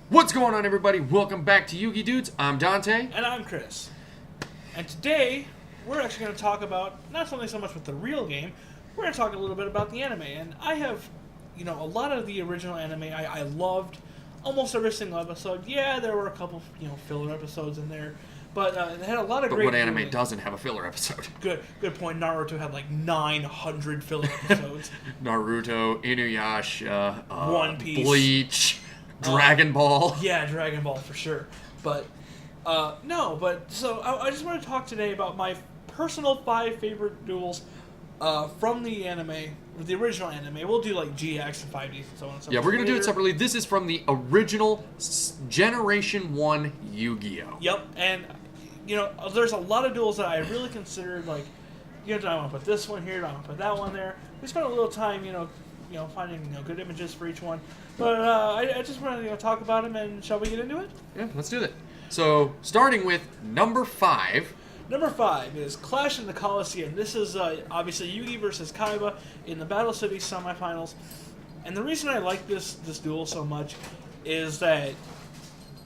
What's going on, everybody? Welcome back to Yugi Dudes. I'm Dante. And I'm Chris. And today, we're actually going to talk about, not something so much with the real game, we're going to talk a little bit about the anime. And I have, a lot of the original anime I loved almost every single episode. Yeah, there were a couple, filler episodes in there. But it had a lot of But great... what anime doesn't have a filler episode? Good point. Naruto had like 900 filler episodes. Naruto, Inuyasha, One Piece. Bleach, Dragon Ball. Yeah, Dragon Ball for sure. But, so I just want to talk today about my personal 5 favorite duels from the anime, the original anime. We'll do like GX and 5Ds and so on and so forth. Yeah, we're going to do it separately. This is from the original Generation 1 Yu-Gi-Oh! Yep, and, there's a lot of duels that I really considered, like, do I want to put this one here? Do I want to put that one there? We spent a little time, finding good images for each one. But I just want to talk about them, and shall we get into it? Yeah, let's do that. So, starting with number 5. Number 5 is Clash in the Coliseum. This is obviously Yugi versus Kaiba in the Battle City semifinals. And the reason I like this duel so much is that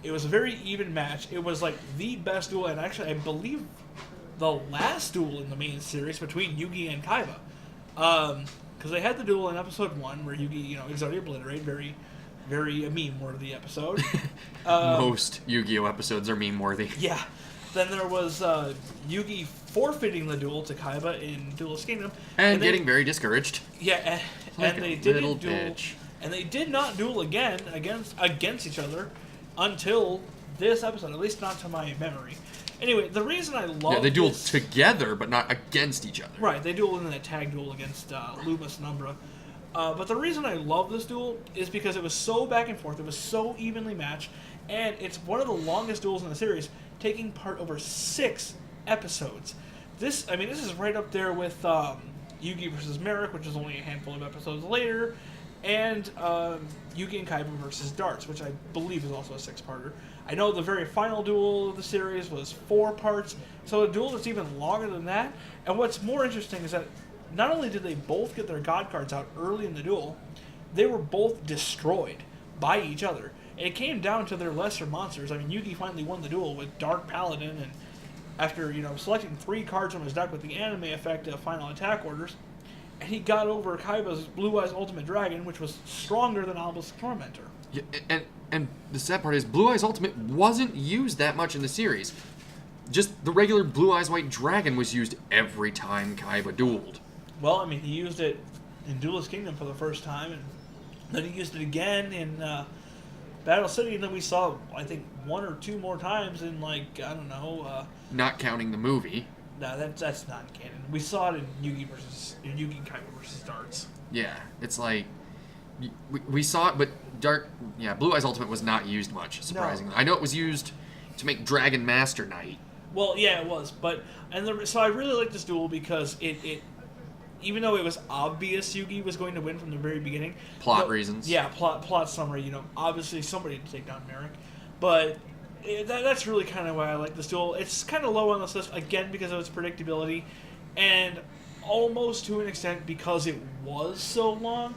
it was a very even match. It was like the best duel, and actually I believe the last duel in the main series between Yugi and Kaiba. Because they had the duel in episode 1 where Yugi, exotic obliterate, very, very meme-worthy episode. Most Yu-Gi-Oh! Episodes are meme-worthy. Yeah. Then there was Yugi forfeiting the duel to Kaiba in Duelist Kingdom. And getting very discouraged. Yeah, Like and they a didn't little duel. bitch. And they did not duel again against each other until this episode, at least not to my memory. Anyway, the reason I love Yeah, they dueled together, but not against each other. Right, they dueled in a tag duel against Loomis and Umbra. But the reason I love this duel is because it was so back and forth, it was so evenly matched, and it's one of the longest duels in the series, taking part over 6 episodes. This is right up there with Yugi versus Merrick, which is only a handful of episodes later, and Yugi and Kaiba versus Darts, which I believe is also a 6-parter. I know the very final duel of the series was 4 parts, so a duel that's even longer than that. And what's more interesting is that not only did they both get their god cards out early in the duel, they were both destroyed by each other. And it came down to their lesser monsters. I mean, Yugi finally won the duel with Dark Paladin, and after, selecting 3 cards from his deck with the anime effect of Final Attack Orders, and he got over Kaiba's Blue Eyes Ultimate Dragon, which was stronger than Alba's Tormentor. Yeah, and the sad part is Blue Eyes Ultimate wasn't used that much in the series. Just the regular Blue Eyes White Dragon was used every time Kaiba dueled. Well, he used it in Duelist Kingdom for the first time, and then he used it again in Battle City, and then we saw, I think, 1 or 2 more times in, Not counting the movie. No, that's not canon. We saw it in Yugi and Kaiba versus Darts. Yeah, it's like... We saw it, but Blue Eyes Ultimate was not used much, surprisingly. No. I know it was used to make Dragon Master Knight. Well, yeah, it was, so I really like this duel because it even though it was obvious Yugi was going to win from the very beginning. Plot reasons. Yeah, plot summary, obviously somebody to take down Merrick. But that's really kind of why I like this duel. It's kind of low on this list, again, because of its predictability, and almost to an extent because it was so long.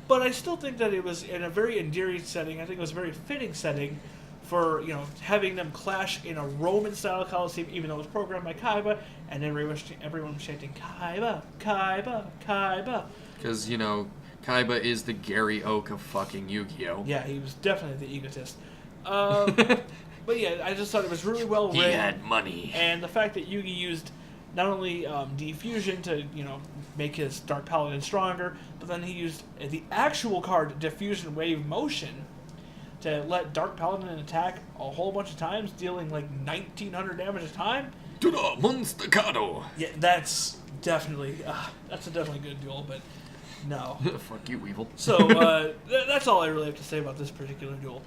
But I still think that it was in a very endearing setting. I think it was a very fitting setting for, having them clash in a Roman-style Coliseum, even though it was programmed by Kaiba, and everyone was chanting, Kaiba, Kaiba, Kaiba. Because, Kaiba is the Gary Oak of fucking Yu-Gi-Oh! Yeah, he was definitely the egotist. But yeah, I just thought it was really well written. He had money. And the fact that Yugi used not only Defusion to, make his Dark Paladin stronger, but then he used the actual card Diffusion Wave Motion to let Dark Paladin attack a whole bunch of times, dealing like 1,900 damage a time. To the Monstacado! Yeah, that's definitely a definitely good duel, but no. Fuck you, Weevil. So that's all I really have to say about this particular duel.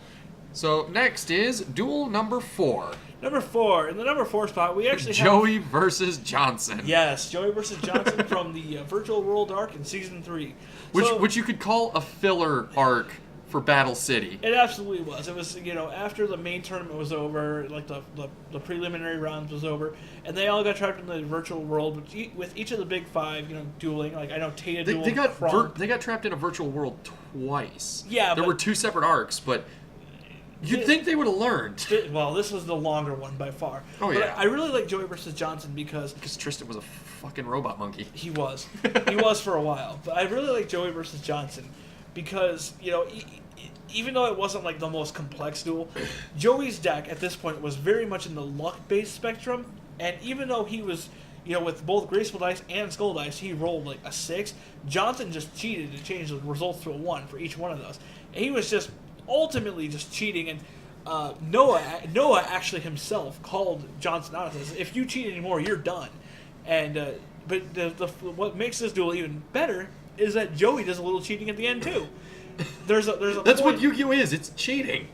So next is duel number 4. Number 4. In the number 4 spot, we actually have... Joey versus Johnson. Yes, Joey versus Johnson from the Virtual World arc in Season 3. Which you could call a filler arc for Battle City. It absolutely was. It was, after the main tournament was over, like the preliminary rounds was over, and they all got trapped in the virtual world with each of the big 5, dueling. Like, I know Tata dueled They got trapped in a virtual world twice. Yeah, There were 2 separate arcs, but You'd think they would have learned. Well, this was the longer one by far. Oh, but yeah. I really like Joey versus Johnson because Tristan was a fucking robot monkey. he was. He was for a while. But I really like Joey versus Johnson because, even though it wasn't like the most complex duel, Joey's deck at this point was very much in the luck-based spectrum. And even though he was, with both Graceful Dice and Skull Dice, he rolled like a 6. Johnson just cheated and changed the results to a 1 for each one of those. And he was just ultimately just cheating. And Noah actually himself called Johnson out of this. If you cheat anymore, you're done. And but what makes this duel even better is that Joey does a little cheating at the end too. There's a That's point, what Yu-Gi-Oh is. It's cheating.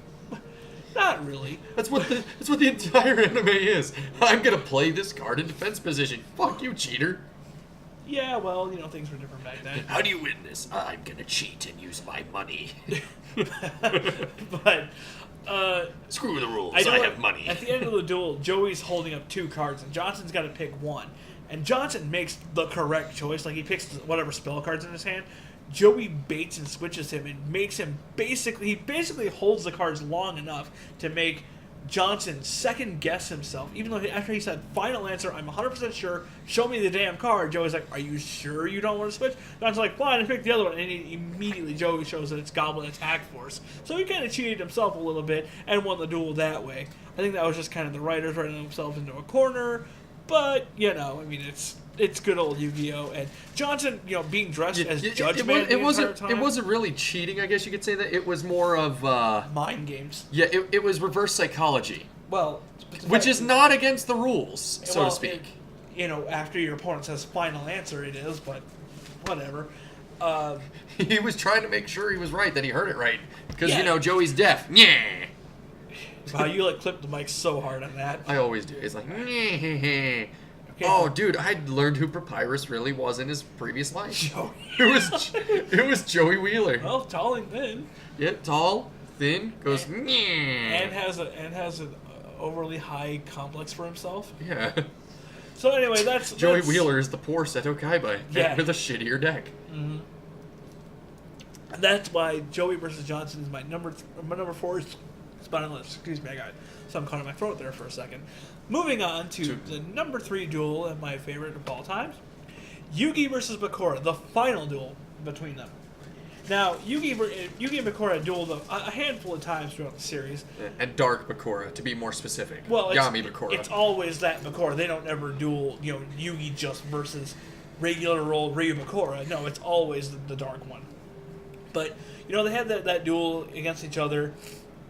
Not really. That's what the entire anime is. I'm gonna play this card in defense position. Fuck you, cheater. Yeah, well, things were different back then. How do you win this? I'm gonna cheat and use my money. But Screw the rules. I have money. At the end of the duel, Joey's holding up 2 cards, and Johnson's got to pick one. And Johnson makes the correct choice. Like, he picks whatever spell cards in his hand. Joey baits and switches him and makes him he basically holds the cards long enough to make Johnson second guess himself. Even though after he said, final answer, I'm 100% sure, show me the damn card, Joey's like, are you sure you don't want to switch? Johnson's like, fine, I picked the other one. And immediately Joey shows that it's Goblin Attack Force. So he kind of cheated himself a little bit and won the duel that way. I think that was just kind of the writers writing themselves into a corner. But, it's good old Yu-Gi-Oh! And Johnson, being dressed as Judgment it wasn't really cheating, I guess you could say that. It was more of mind games. Yeah, it was reverse psychology. Well, which is not against the rules, so to speak. After your opponent says final answer, it is, but whatever. He was trying to make sure he was right, that he heard it right. Because, Yeah. Joey's deaf. Yeah. Wow, you clipped the mic so hard on that. I always do. It's like, Okay. oh, dude, I learned who Papyrus really was in his previous life. Joey. It was Joey Wheeler. Well, tall and thin. Yeah, tall, thin, goes, and has an overly high complex for himself. Yeah. So anyway, that's Joey Wheeler is the poor Seto Kaiba with a shittier deck. Mm-hmm. That's why Joey versus Johnson is my number 4 spot on the list. Excuse me, I got some caught in my throat there for a second. Moving on to the number 3 duel and my favorite of all time, Yugi versus Bakura, the final duel between them. Now, Yugi and Bakura dueled a handful of times throughout the series. And Dark Bakura, to be more specific. Well, Yami Bakura. It's always that Bakura. They don't ever duel, Yugi just versus regular old Ryu Bakura. No, it's always the dark one. But, they had that duel against each other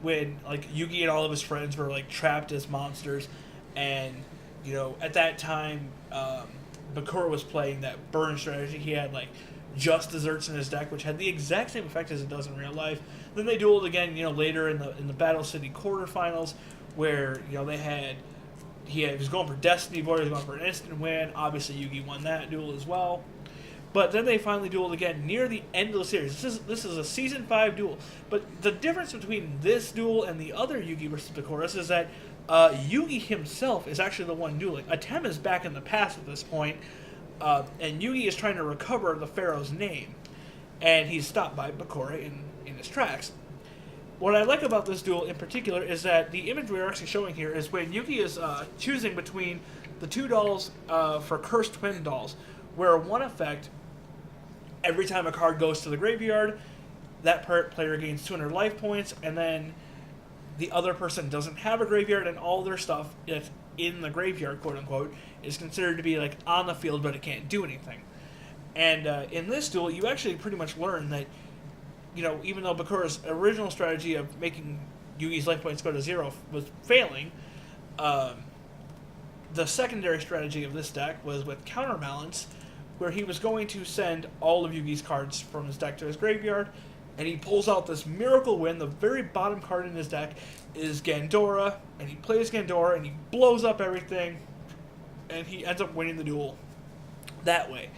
when, Yugi and all of his friends were, trapped as monsters. And, at that time, Bakura was playing that burn strategy. He had, just desserts in his deck, which had the exact same effect as it does in real life. Then they dueled again, later in the Battle City quarterfinals, where he was going for Destiny Boy, he was going for an instant win. Obviously, Yugi won that duel as well. But then they finally dueled again near the end of the series. This is a season 5 duel. But the difference between this duel and the other Yugi versus Bakura is that Yugi himself is actually the one dueling. Atem is back in the past at this point. And Yugi is trying to recover the Pharaoh's name. And he's stopped by Bakura in his tracks. What I like about this duel in particular is that the image we're actually showing here is when Yugi is choosing between the 2 dolls for Cursed Twin dolls, where one effect, every time a card goes to the graveyard, that player gains 200 life points, and then the other person doesn't have a graveyard, and all their stuff that's in the graveyard, quote-unquote, is considered to be on the field, but it can't do anything. And in this duel, you actually pretty much learn that, even though Bakura's original strategy of making Yugi's life points go to 0 was failing, the secondary strategy of this deck was with Counterbalance, where he was going to send all of Yugi's cards from his deck to his graveyard, and he pulls out this miracle win. The very bottom card in his deck is Gandora, and he plays Gandora, and he blows up everything, and he ends up winning the duel that way.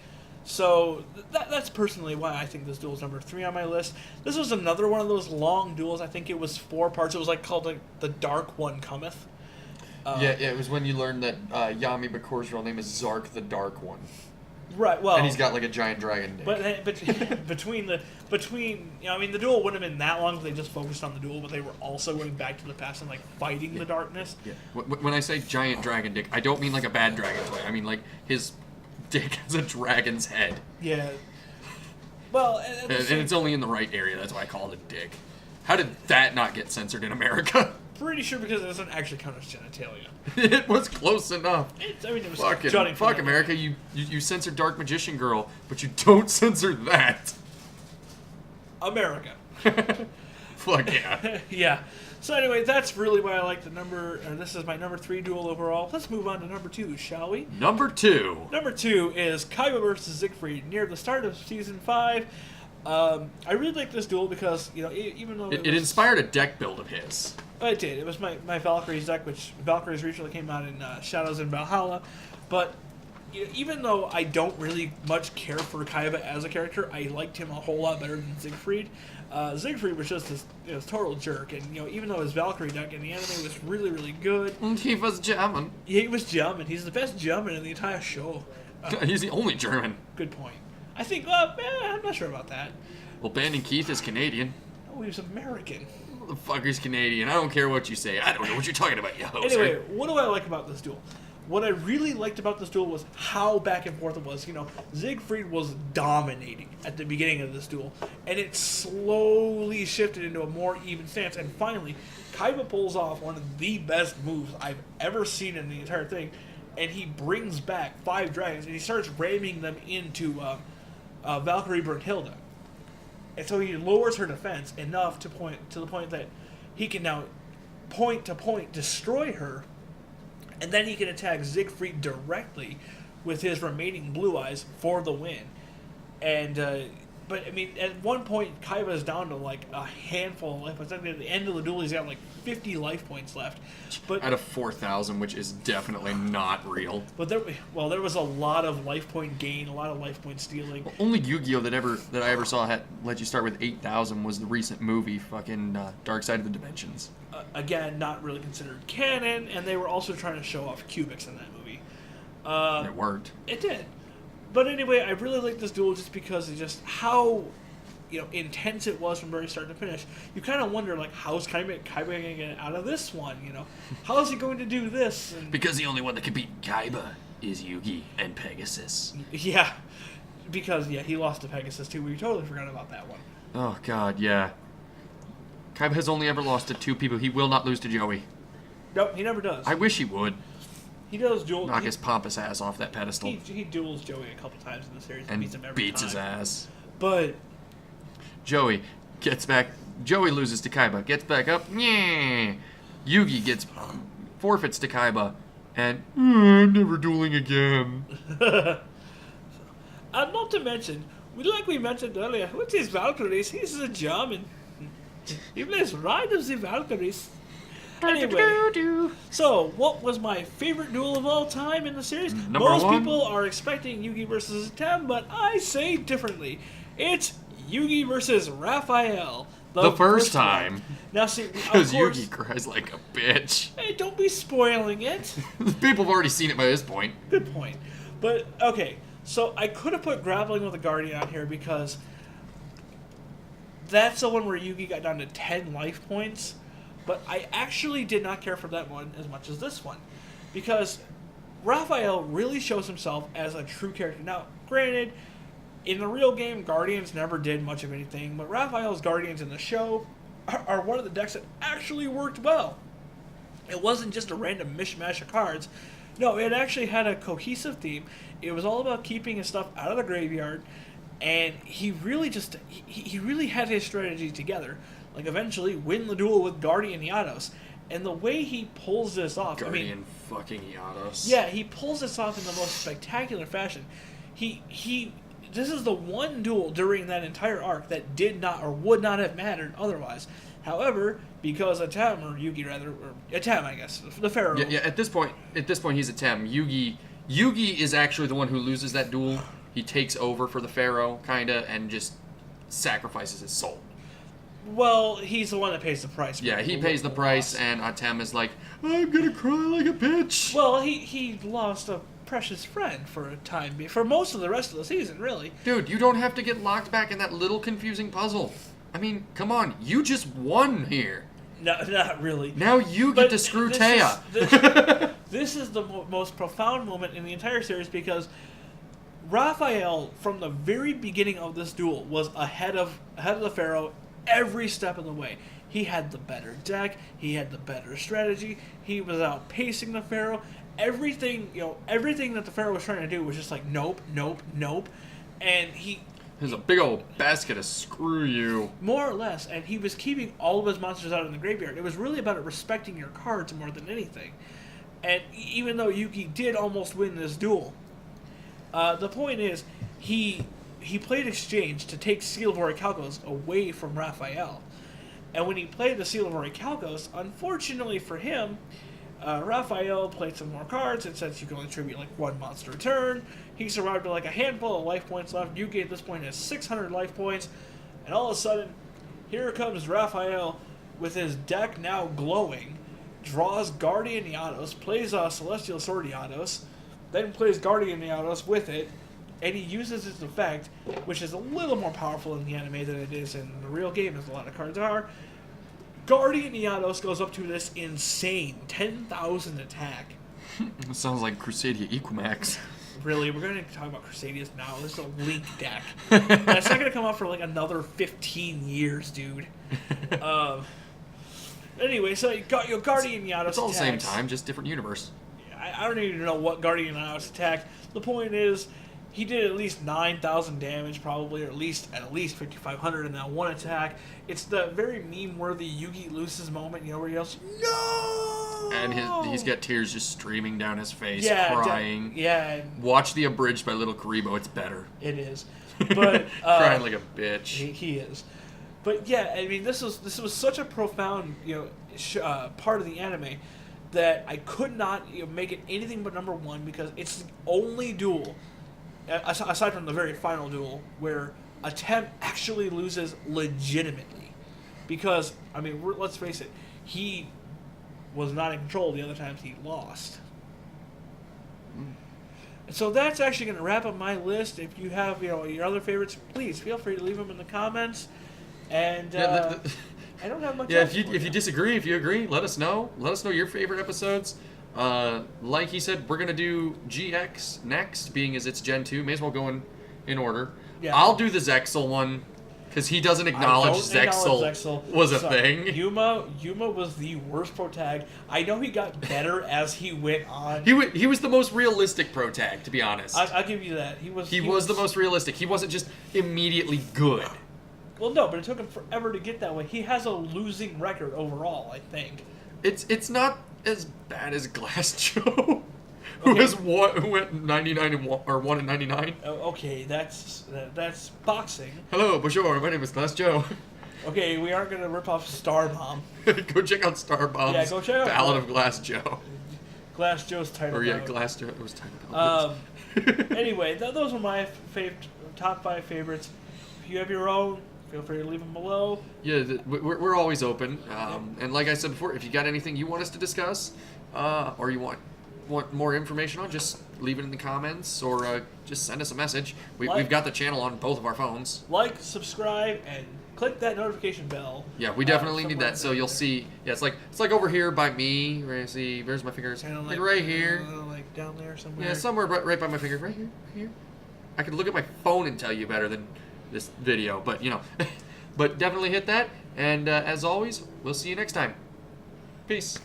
So that's personally why I think this duel is number 3 on my list. This was another one of those long duels. I think it was 4 parts. It was called the Dark One Cometh. Yeah, it was when you learned that Yami Bakura's real name is Zark the Dark One. Right. Well, And he's got like a giant dragon dick. But between I mean, the duel wouldn't have been that long if they just focused on the duel, but they were also going back to the past and like fighting the darkness. Yeah. When I say giant dragon dick, I don't mean like a bad dragon toy. I mean like his dick has a dragon's head. Yeah. Well, And it's only in the right area. That's why I call it a dick. How did that not get censored in America? Pretty sure because it doesn't actually count as genitalia. It was close enough. It was Fuck America, you censor Dark Magician Girl, but you don't censor that. America. Fuck yeah. Yeah. So anyway, that's really why I like this is my number 3 duel overall. Let's move on to number 2, shall we? Number 2. Number 2 is Kaiba versus Siegfried near the start of Season 5. I really like this duel because, even though it inspired a deck build of his. It did. It was my Valkyrie's deck, which Valkyrie's recently came out in Shadows in Valhalla. But even though I don't really much care for Kaiba as a character, I liked him a whole lot better than Siegfried. Siegfried was just this total jerk, and even though his Valkyrie deck in the anime was really, really good, He was German. he was German. He's the best German in the entire show. He's the only German. Good point. I think. I'm not sure about that. Well, Bandon Keith is Canadian. Oh, he was American. Motherfucker's Canadian. I don't care what you say. I don't know what you're talking about, you hoser. Anyway, what do I like about this duel? What I really liked about this duel was how back and forth it was. Siegfried was dominating at the beginning of this duel, and it slowly shifted into a more even stance, and finally, Kaiba pulls off one of the best moves I've ever seen in the entire thing, and he brings back 5 dragons, and he starts ramming them into Valkyrie Brunhilde. And so he lowers her defense enough to the point that he can now point-to-point destroy her, and then he can attack Siegfried directly with his remaining blue eyes for the win. And but I mean, at one point, Kaiba is down to like a handful of life points. At the end of the duel, he's got like 50 life points left. But out of 4,000, which is definitely not real. But there was a lot of life point gain, a lot of life point stealing. Well, only Yu-Gi-Oh that I ever saw had let you start with 8,000 was the recent movie, fucking Dark Side of the Dimensions. Again, not really considered canon, and they were also trying to show off cubics in that movie. It worked. It did. But anyway, I really like this duel just because of just how intense it was from very start to finish. You kind of wonder, like, how's Kaiba going to get out of this one? How is he going to do this? And because the only one that can beat Kaiba is Yugi and Pegasus. Yeah, because he lost to Pegasus too. We totally forgot about that one. Oh God, yeah. Kaiba has only ever lost to 2 people. He will not lose to Joey. Nope, he never does. I wish he would. He does duel. Knock his pompous ass off that pedestal. He duels Joey a couple times in the series and beats him every time. his ass. But Joey gets back. Joey loses to Kaiba. Gets back up. Yeah. Yugi gets forfeits to Kaiba. And I'm never dueling again. And not to mention, like we mentioned earlier, with his Valkyries, he's a German. He plays Ride of the Valkyries. Anyway, so what was my favorite duel of all time in the series? Most people are expecting Yugi versus Atem, but I say differently. It's Yugi versus Raphael. The first time. Now see, because Yugi cries like a bitch. Hey, don't be spoiling it. People have already seen it by this point. Good point. But, okay, so I could have put Grappling with a Guardian on here because that's the one where Yugi got down to 10 life points. But I actually did not care for that one as much as this one. Because Raphael really shows himself as a true character. Now, granted, in the real game, Guardians never did much of anything. But Raphael's Guardians in the show are one of the decks that actually worked well. It wasn't just a random mishmash of cards. No, it actually had a cohesive theme. It was all about keeping his stuff out of the graveyard. And he really he really had his strategy together. Like, eventually win the duel with Guardian Yados. And the way he pulls this off... Guardian fucking Yados. Yeah, he pulls this off in the most spectacular fashion. This is the one duel during that entire arc that did not, or would not have mattered otherwise. However, because Atem, or Yugi rather, or Atem, I guess, the Pharaoh... Yeah, at this point he's Atem. Yugi is actually the one who loses that duel. He takes over for the Pharaoh, kinda, and just sacrifices his soul. Well, he's the one that pays the price. Yeah, he pays the price, and Atem is like, I'm gonna cry like a bitch. Well, he lost a precious friend for a time, for most of the rest of the season, really. Dude, you don't have to get locked back in that little confusing puzzle. I mean, come on, you just won here. No, not really. Now you get to screw Taya. This is the most profound moment in the entire series because Raphael, from the very beginning of this duel, was ahead of the Pharaoh every step of the way. He had the better deck. He had the better strategy. He was outpacing the Pharaoh. Everything that the Pharaoh was trying to do was just like nope, nope, nope, and There's a big old basket of screw you. More or less, and he was keeping all of his monsters out in the graveyard. It was really about respecting your cards more than anything. And even though Yuki did almost win this duel, the point is, he played Exchange to take Seal of Orichalcos away from Raphael. And when he played the Seal of Orichalcos, unfortunately for him, Raphael played some more cards, and since you can only tribute like one monster a turn, he survived with like a handful of life points left. Yuki at this point has 600 life points, and all of a sudden, here comes Raphael with his deck now glowing, draws Guardian Yados, plays Celestial Sword Yados, then plays Guardian Yados with it, and he uses its effect, which is a little more powerful in the anime than it is in the real game, as a lot of cards are. Guardian Yados goes up to this insane 10,000 attack. It sounds like Crusadia Equimax. Really, we're going to talk about Crusadius now. This is a Link deck. That's not going to come out for like another 15 years, dude. Anyway, so you got your Guardian Yados. It's all the same attacks. time, just different universe. I don't even know what Guardian Yados attacked. The point is, he did at least 9,000 damage, probably, or at least 5,500 in that one attack. It's the very meme-worthy Yugi loses moment, where he yells, "No!" And he's got tears just streaming down his face, Yeah, crying. yeah, Watch the abridged by Little Karibo. It's better. it is. But Crying like a bitch. he is. But yeah, I mean, this was such a profound part of the anime that I could not make it anything but number one because it's the only duel, aside from the very final duel, where Atem actually loses legitimately. Because, I mean, let's face it, he was not in control the other times he lost. And so that's actually going to wrap up my list. If you have your other favorites, please feel free to leave them in the comments. And I don't have much. Yeah, else if you disagree, if you agree, let us know. Let us know your favorite episodes. Like he said, we're gonna do GX next, being as it's Gen 2. May as well go in order. Yeah. I'll do the Zexel one because he doesn't acknowledge Zexel was a thing. Yuma was the worst protag. I know he got better as he went on. He was the most realistic protag, to be honest. I'll give you that. He was the most realistic. He wasn't just immediately good. Well, no, but it took him forever to get that way. He has a losing record overall, I think. It's not as bad as Glass Joe, who went 99 and 1 and 99. Okay, that's boxing. Hello, bonjour. My name is Glass Joe. Okay, we aren't gonna rip off Starbomb. Go check out Starbomb's Yeah, go check out Ballad of Glass Joe. Glass Joe's title. Or yeah, out. Glass Joe. It was titled. Anyway, those were my top 5 favorites. If you have your own, feel free to leave them below. Yeah, we're always open. And like I said before, if you got anything you want us to discuss, or you want more information on, just leave it in the comments, or just send us a message. We've got the channel on both of our phones. Like, subscribe, and click that notification bell. Yeah, we definitely need that. So you'll see. Yeah, it's like over here by me. Where I see, where's my fingers? Kind of like right here. Like down there somewhere. Yeah, somewhere right by my finger. Right here. I could look at my phone and tell you better than this video, but but definitely hit that. And as always, we'll see you next time. Peace.